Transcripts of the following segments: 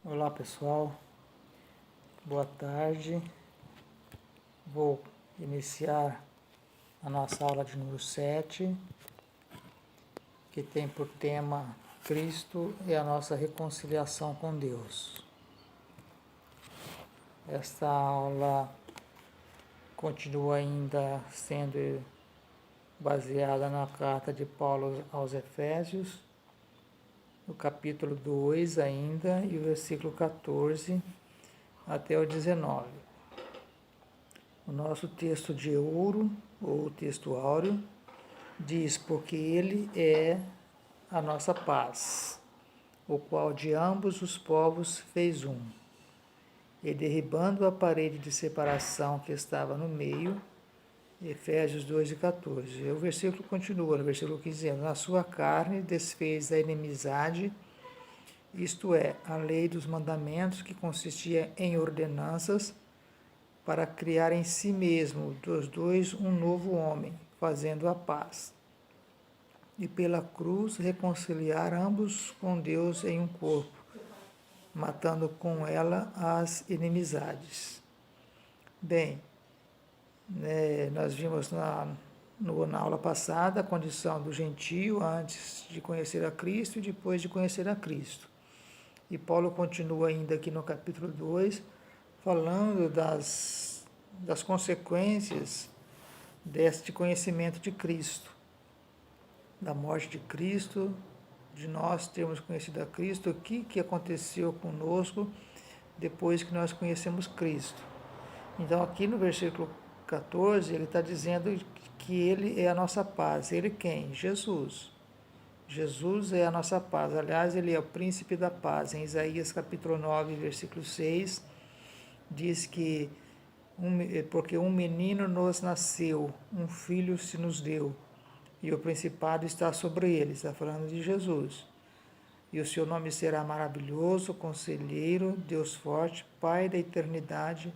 Olá pessoal, boa tarde. Vou iniciar a nossa aula de número 7, que tem por tema Cristo e a nossa reconciliação com Deus. Esta aula continua ainda sendo baseada na carta de Paulo aos Efésios, no capítulo 2 ainda, e o versículo 14 até o 19. O nosso texto de ouro, ou texto áureo, diz: porque ele é a nossa paz, o qual de ambos os povos fez um, e derribando a parede de separação que estava no meio, Efésios 2 e 14. E o versículo continua, no versículo 15, dizendo: na sua carne desfez a inimizade, isto é, a lei dos mandamentos, que consistia em ordenanças, para criar em si mesmo dos dois um novo homem, fazendo a paz, e pela cruz reconciliar ambos com Deus em um corpo, matando com ela as inimizades. Bem, nós vimos na aula passada a condição do gentio antes de conhecer a Cristo e depois de conhecer a Cristo. E Paulo continua ainda aqui no capítulo 2, falando das consequências deste conhecimento de Cristo, da morte de Cristo, de nós termos conhecido a Cristo, o que aconteceu conosco depois que nós conhecemos Cristo. Então aqui no versículo 14 ele está dizendo que ele é a nossa paz. Ele quem? Jesus. Jesus é a nossa paz. Aliás, ele é o príncipe da paz. Em Isaías capítulo 9, versículo 6, diz que porque um menino nos nasceu, um filho se nos deu, e o principado está sobre ele. Está falando de Jesus. E o seu nome será maravilhoso, conselheiro, Deus forte, Pai da eternidade,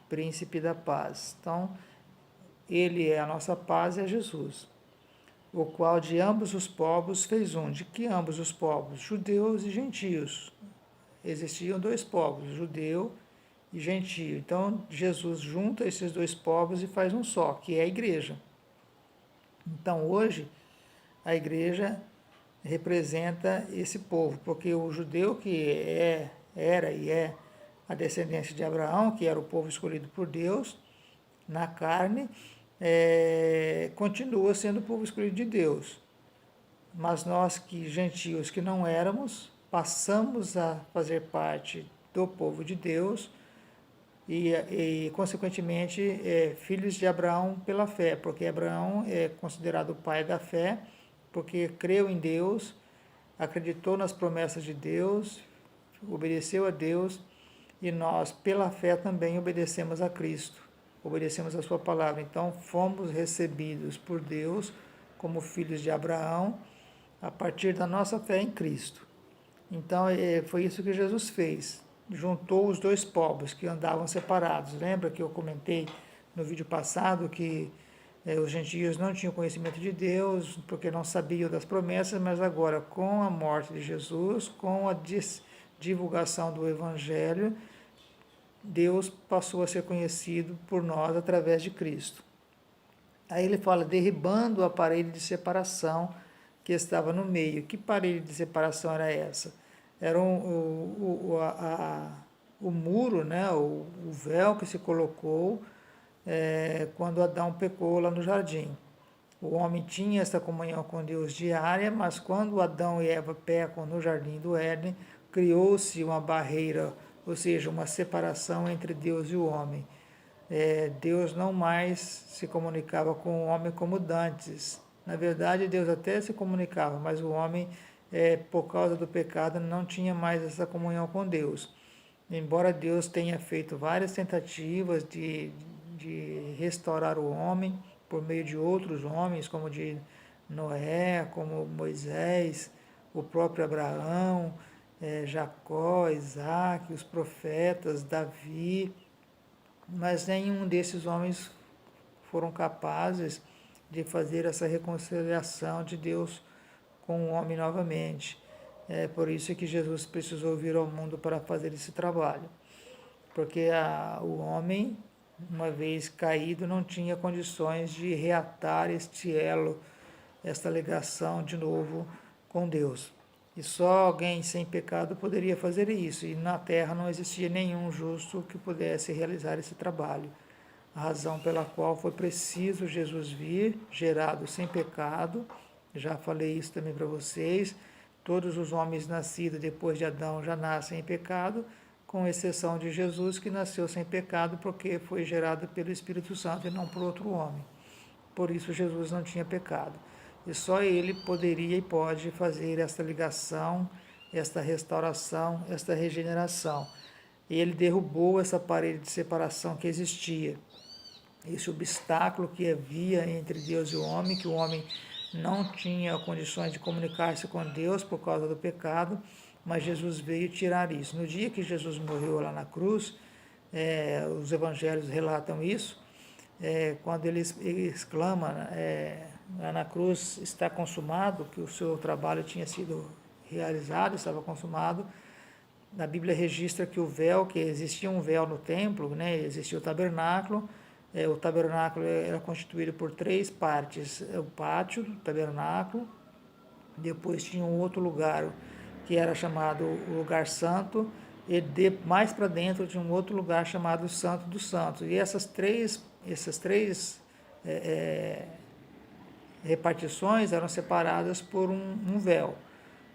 príncipe da paz. Então, ele é a nossa paz, é Jesus, o qual de ambos os povos fez um. De que ambos os povos? Judeus e gentios. Existiam dois povos, judeu e gentio. Então, Jesus junta esses dois povos e faz um só, que é a igreja. Então, hoje, a igreja representa esse povo, porque o judeu, que era e é a descendência de Abraão, que era o povo escolhido por Deus, na carne, continua sendo o povo escolhido de Deus. Mas nós, que gentios que não éramos, passamos a fazer parte do povo de Deus e consequentemente, filhos de Abraão pela fé, porque Abraão é considerado o pai da fé, porque creu em Deus, acreditou nas promessas de Deus, obedeceu a Deus, e nós, pela fé, também obedecemos a Cristo, obedecemos a sua palavra. Então, fomos recebidos por Deus como filhos de Abraão, a partir da nossa fé em Cristo. Então, foi isso que Jesus fez. Juntou os dois povos que andavam separados. Lembra que eu comentei no vídeo passado que os gentios não tinham conhecimento de Deus, porque não sabiam das promessas, mas agora, com a morte de Jesus, com a divulgação do Evangelho, Deus passou a ser conhecido por nós através de Cristo. Aí ele fala, derribando a parede de separação que estava no meio. Que parede de separação era essa? Era o muro, né, o véu que se colocou quando Adão pecou lá no jardim. O homem tinha essa comunhão com Deus diária, mas quando Adão e Eva pecam no jardim do Éden, criou-se uma barreira, ou seja, uma separação entre Deus e o homem. Deus não mais se comunicava com o homem como dantes. Na verdade, Deus até se comunicava, mas o homem, por causa do pecado, não tinha mais essa comunhão com Deus. Embora Deus tenha feito várias tentativas de restaurar o homem por meio de outros homens, como de Noé, como Moisés, o próprio Abraão, Jacó, Isaac, os profetas, Davi, mas nenhum desses homens foram capazes de fazer essa reconciliação de Deus com o homem novamente. É por isso que Jesus precisou vir ao mundo para fazer esse trabalho. Porque o homem, uma vez caído, não tinha condições de reatar este elo, esta ligação de novo com Deus. E só alguém sem pecado poderia fazer isso. E na terra não existia nenhum justo que pudesse realizar esse trabalho. A razão pela qual foi preciso Jesus vir, gerado sem pecado. Já falei isso também para vocês. Todos os homens nascidos depois de Adão já nascem em pecado, com exceção de Jesus, que nasceu sem pecado porque foi gerado pelo Espírito Santo e não por outro homem. Por isso Jesus não tinha pecado. E só ele poderia e pode fazer esta ligação, esta restauração, esta regeneração. E ele derrubou essa parede de separação que existia, esse obstáculo que havia entre Deus e o homem, que o homem não tinha condições de comunicar-se com Deus por causa do pecado, mas Jesus veio tirar isso. No dia que Jesus morreu lá na cruz, os evangelhos relatam isso, quando ele exclama, lá na cruz está consumado, que o seu trabalho tinha sido realizado, estava consumado. Na Bíblia registra que o véu, que existia um véu no templo, né, existia o tabernáculo era constituído por 3 partes, o pátio do tabernáculo, depois tinha um outro lugar que era chamado o lugar santo, e mais para dentro tinha um outro lugar chamado o Santo dos Santos. E essas três repartições eram separadas por um véu,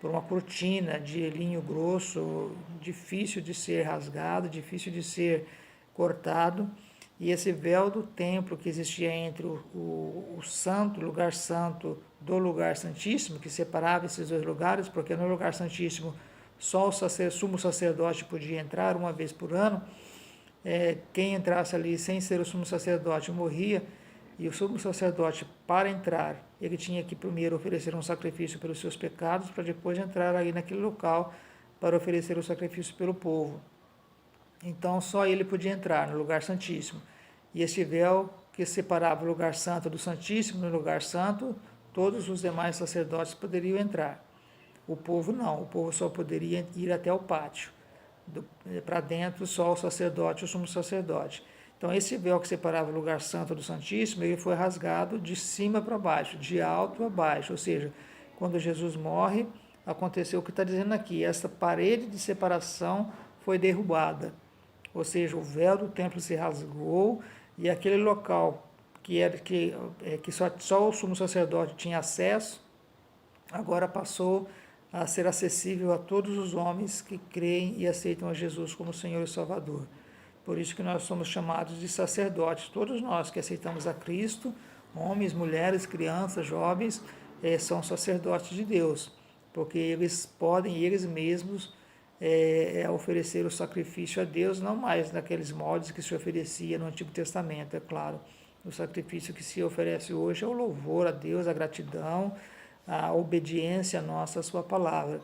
por uma cortina de linho grosso, difícil de ser rasgado, difícil de ser cortado. E esse véu do templo que existia entre o santo, lugar santo, do lugar santíssimo, que separava esses 2 lugares, porque no lugar santíssimo só o sumo sacerdote podia entrar uma vez por ano. Quem entrasse ali sem ser o sumo sacerdote morria, e o sumo sacerdote, para entrar, ele tinha que primeiro oferecer um sacrifício pelos seus pecados, para depois entrar ali naquele local para oferecer o sacrifício pelo povo. Então só ele podia entrar no lugar santíssimo. E esse véu que separava o lugar santo do santíssimo no lugar santo, todos os demais sacerdotes poderiam entrar. O povo não, o povo só poderia ir até o pátio. Para dentro só o sacerdote, o sumo sacerdote. Então esse véu que separava o lugar santo do santíssimo, ele foi rasgado de cima para baixo, de alto a baixo. Ou seja, quando Jesus morre, aconteceu o que está dizendo aqui, essa parede de separação foi derrubada. Ou seja, o véu do templo se rasgou e aquele local que só o sumo sacerdote tinha acesso, agora passou a ser acessível a todos os homens que creem e aceitam a Jesus como Senhor e Salvador. Por isso que nós somos chamados de sacerdotes, todos nós que aceitamos a Cristo, homens, mulheres, crianças, jovens, são sacerdotes de Deus, porque eles podem, eles mesmos, oferecer o sacrifício a Deus, não mais naqueles moldes que se oferecia no Antigo Testamento, é claro. O sacrifício que se oferece hoje é o louvor a Deus, a gratidão, a obediência nossa à sua palavra.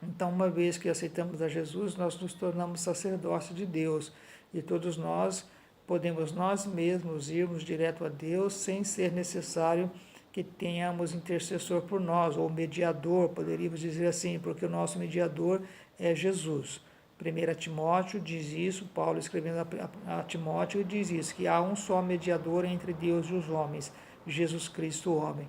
Então, uma vez que aceitamos a Jesus, nós nos tornamos sacerdotes de Deus, e todos nós podemos nós mesmos irmos direto a Deus sem ser necessário que tenhamos intercessor por nós, ou mediador, poderíamos dizer assim, porque o nosso mediador é Jesus. 1 Timóteo diz isso, Paulo escrevendo a Timóteo diz isso, que há um só mediador entre Deus e os homens, Jesus Cristo, o homem.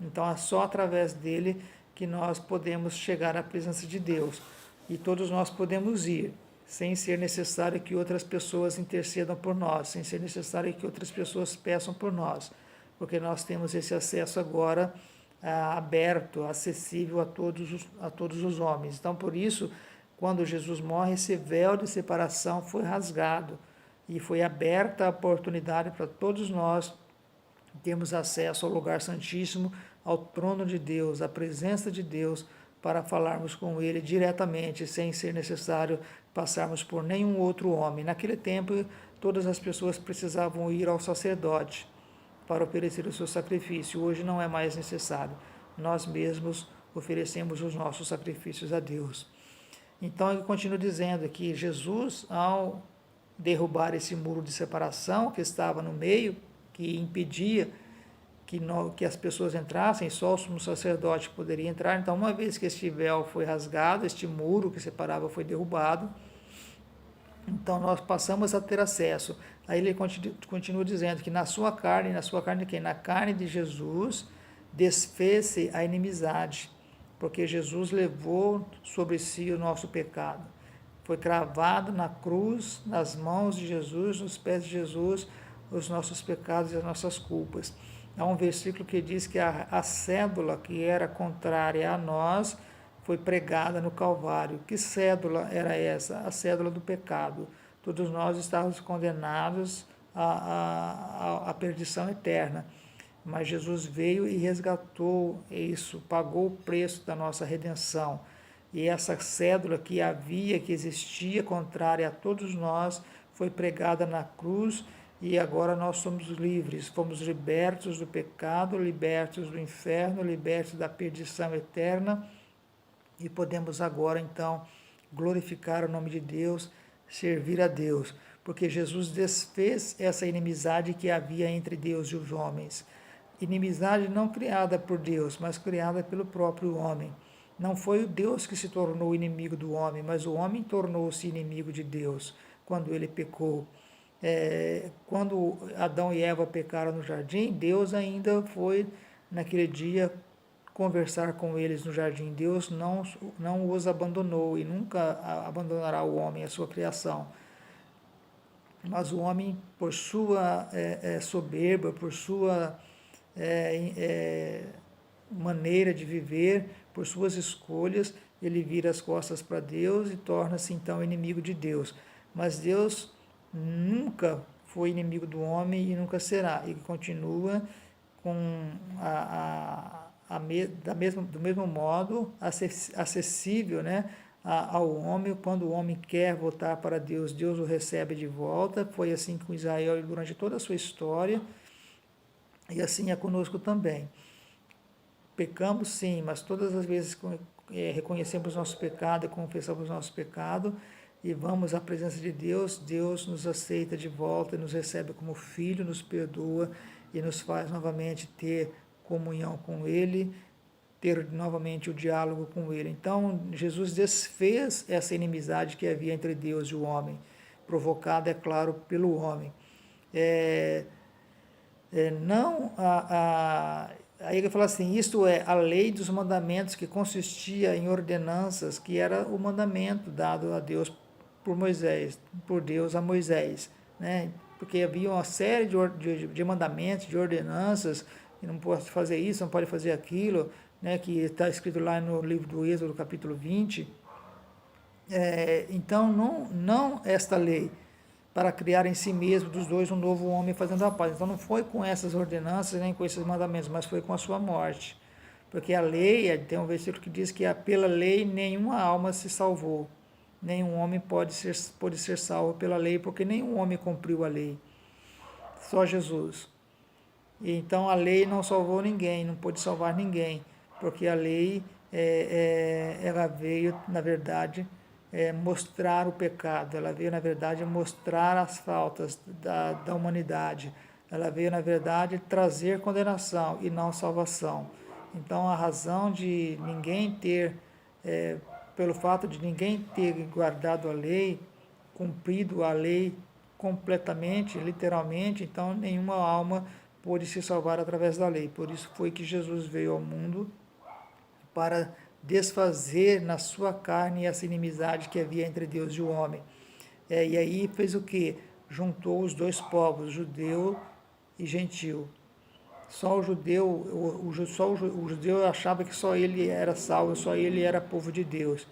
Então é só através dele que nós podemos chegar à presença de Deus. E todos nós podemos ir, sem ser necessário que outras pessoas intercedam por nós, sem ser necessário que outras pessoas peçam por nós, porque nós temos esse acesso agora aberto, acessível a todos os homens. Então, por isso, quando Jesus morre, esse véu de separação foi rasgado e foi aberta a oportunidade para todos nós termos acesso ao lugar santíssimo, ao trono de Deus, à presença de Deus, para falarmos com Ele diretamente, sem ser necessário passarmos por nenhum outro homem. Naquele tempo, todas as pessoas precisavam ir ao sacerdote para oferecer o seu sacrifício. Hoje não é mais necessário. Nós mesmos oferecemos os nossos sacrifícios a Deus. Então, ele continua dizendo que Jesus, ao derrubar esse muro de separação que estava no meio, que impedia que as pessoas entrassem, só o sumo sacerdote poderia entrar. Então, uma vez que este véu foi rasgado, este muro que separava foi derrubado, então nós passamos a ter acesso. Aí ele continua dizendo que na sua carne quem? Na carne de Jesus, desfez-se a inimizade, porque Jesus levou sobre si o nosso pecado. Foi cravado na cruz, nas mãos de Jesus, nos pés de Jesus, os nossos pecados e as nossas culpas. Há um versículo que diz que a cédula que era contrária a nós foi pregada no Calvário. Que cédula era essa? A cédula do pecado. Todos nós estávamos condenados à perdição eterna. Mas Jesus veio e resgatou isso, pagou o preço da nossa redenção. E essa cédula que existia, contrária a todos nós, foi pregada na cruz, e agora nós somos livres, fomos libertos do pecado, libertos do inferno, libertos da perdição eterna, e podemos agora então glorificar o nome de Deus, servir a Deus, porque Jesus desfez essa inimizade que havia entre Deus e os homens. Inimizade não criada por Deus, mas criada pelo próprio homem. Não foi o Deus que se tornou inimigo do homem, mas o homem tornou-se inimigo de Deus quando ele pecou. Quando Adão e Eva pecaram no jardim, Deus ainda foi naquele dia conversar com eles no jardim. Deus não os abandonou e nunca abandonará o homem, a sua criação. Mas o homem, por sua soberba, por sua maneira de viver, por suas escolhas, ele vira as costas para Deus e torna-se então inimigo de Deus. Mas Deus nunca foi inimigo do homem e nunca será. Ele continua com do mesmo modo acessível, né, ao homem. Quando o homem quer voltar para Deus, Deus o recebe de volta. Foi assim com Israel durante toda a sua história, e assim é conosco também. Pecamos sim, mas todas as vezes reconhecemos nosso pecado, confessamos nosso pecado e vamos à presença de Deus, Deus nos aceita de volta, nos recebe como filho, nos perdoa e nos faz novamente ter comunhão com Ele, ter novamente o diálogo com Ele. Então, Jesus desfez essa inimizade que havia entre Deus e o homem, provocada, é claro, pelo homem. Aí ele fala assim, isto é, a lei dos mandamentos, que consistia em ordenanças, que era o mandamento dado a Deus por Deus a Moisés, né? Porque havia uma série de mandamentos, de ordenanças, que não pode fazer isso, não pode fazer aquilo, né? Que está escrito lá no livro do Êxodo, capítulo 20. Então, não esta lei, para criar em si mesmo dos dois um novo homem fazendo a paz. Então não foi com essas ordenanças nem com esses mandamentos, mas foi com a sua morte. Porque a lei, tem um versículo que diz que pela lei nenhuma alma se salvou. Nenhum homem pode ser salvo pela lei, porque nenhum homem cumpriu a lei. Só Jesus. E então a lei não salvou ninguém, não pôde salvar ninguém, porque a lei ela veio, na verdade, mostrar o pecado, ela veio, na verdade, mostrar as faltas da humanidade, ela veio, na verdade, trazer condenação e não salvação. Então, a razão de ninguém ter, pelo fato de ninguém ter guardado a lei, cumprido a lei completamente, literalmente, então nenhuma alma pôde se salvar através da lei. Por isso foi que Jesus veio ao mundo, para desfazer na sua carne essa inimizade que havia entre Deus e o homem. E aí fez o quê? Juntou os dois povos, judeu e gentil. Só o judeu achava que só ele era salvo, só ele era povo de Deus.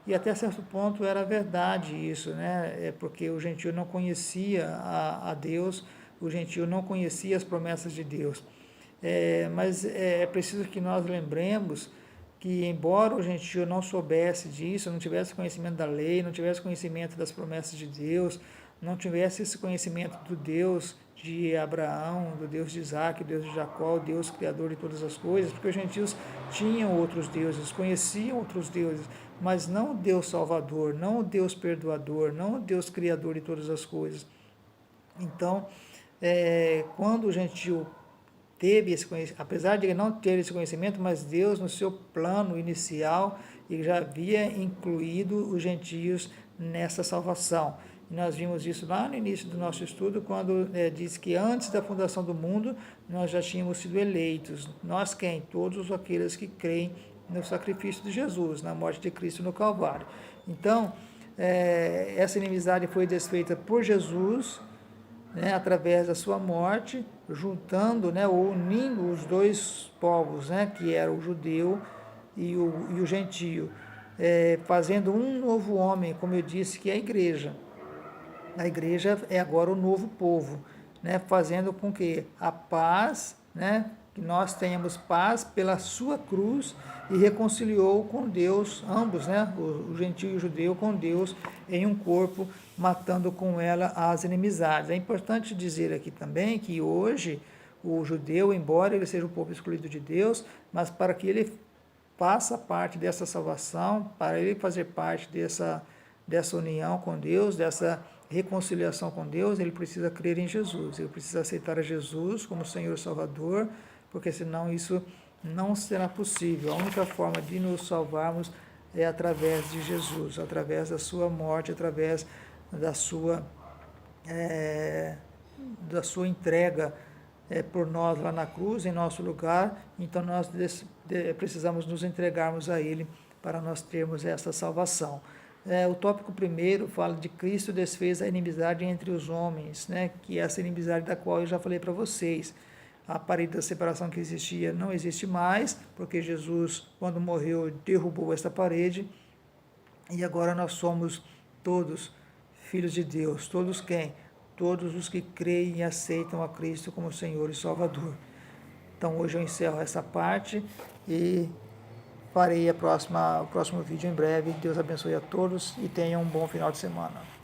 E até certo ponto era verdade isso, né? Porque o gentil não conhecia a Deus, o gentil não conhecia as promessas de Deus. Mas é preciso que nós lembremos que, embora o gentil não soubesse disso, não tivesse conhecimento da lei, não tivesse conhecimento das promessas de Deus, não tivesse esse conhecimento do Deus de Abraão, do Deus de Isaac, do Deus de Jacó, o Deus criador de todas as coisas, porque os gentios tinham outros deuses, conheciam outros deuses, mas não o Deus salvador, não o Deus perdoador, não o Deus criador de todas as coisas. Então, quando o gentil apesar de ele não ter esse conhecimento, mas Deus, no seu plano inicial, ele já havia incluído os gentios nessa salvação. E nós vimos isso lá no início do nosso estudo, quando diz que antes da fundação do mundo, nós já tínhamos sido eleitos. Nós quem? Todos aqueles que creem no sacrifício de Jesus, na morte de Cristo no Calvário. Então, essa inimizade foi desfeita por Jesus, né, através da sua morte, juntando, né, ou unindo os dois povos, né, que era o judeu e o gentio, fazendo um novo homem, como eu disse, que é a igreja. A igreja é agora o novo povo, né, fazendo com que a paz, né, que nós tenhamos paz pela sua cruz, e reconciliou com Deus, ambos, né, o gentio e o judeu, com Deus em um corpo, matando com ela as inimizades. É importante dizer aqui também que hoje o judeu, embora ele seja o povo escolhido de Deus, mas para que ele faça parte dessa salvação, para ele fazer parte dessa união com Deus, dessa reconciliação com Deus, ele precisa crer em Jesus, ele precisa aceitar a Jesus como Senhor e Salvador, porque senão isso não será possível. A única forma de nos salvarmos é através de Jesus, através da sua morte, através da sua entrega por nós lá na cruz, em nosso lugar. Então nós precisamos nos entregarmos a Ele para nós termos essa salvação. O tópico primeiro fala de Cristo desfez a inimizade entre os homens, né, que é essa inimizade da qual eu já falei para vocês. A parede da separação que existia não existe mais, porque Jesus, quando morreu, derrubou essa parede, e agora nós somos todos filhos de Deus. Todos quem? Todos os que creem e aceitam a Cristo como Senhor e Salvador. Então hoje eu encerro essa parte e farei o próximo vídeo em breve. Deus abençoe a todos e tenham um bom final de semana.